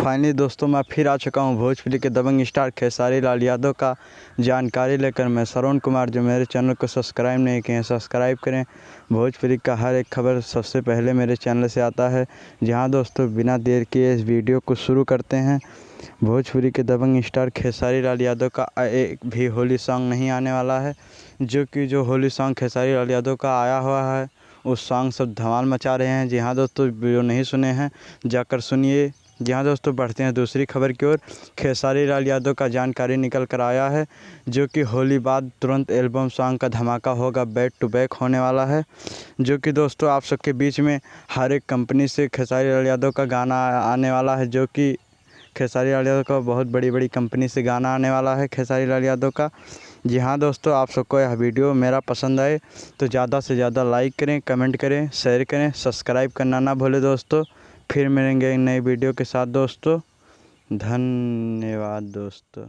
Finally दोस्तों मैं फिर आ चुका हूँ भोजपुरी के दबंग स्टार खेसारी लाल यादव का जानकारी लेकर। मैं श्रवण कुमार, जो मेरे चैनल को सब्सक्राइब नहीं किए हैं सब्सक्राइब करें। भोजपुरी का हर एक खबर सबसे पहले मेरे चैनल से आता है। जहाँ दोस्तों बिना देर किए इस वीडियो को शुरू करते हैं। भोजपुरी के दबंग स्टार खेसारी लाल यादव का एक भी होली सॉन्ग नहीं आने वाला है, जो होली सॉन्ग खेसारी लाल यादव का आया हुआ है उस सॉन्ग सब धमाल मचा रहे हैं। जी हाँ दोस्तों, वीडियो नहीं सुने हैं जाकर सुनिए। जी हाँ दोस्तों, बढ़ते हैं दूसरी खबर की ओर। खेसारी लाल यादव का जानकारी निकल कर आया है, जो कि होली बाद तुरंत एल्बम सॉन्ग का धमाका होगा, बैक टू बैक होने वाला है। जो कि दोस्तों आप सबके बीच में हर एक कंपनी से खेसारी लाल यादव का गाना आने वाला है, जो कि खेसारी लाल यादव का बहुत बड़ी बड़ी कंपनी से गाना आने वाला है खेसारी लाल यादव का। जी हाँ दोस्तों, आप सबको यह वीडियो मेरा पसंद आए तो ज़्यादा से ज़्यादा लाइक करें, कमेंट करें, शेयर करें, सब्सक्राइब करना ना भूलें दोस्तों। फिर मिलेंगे एक नई वीडियो के साथ दोस्तों। धन्यवाद दोस्तों।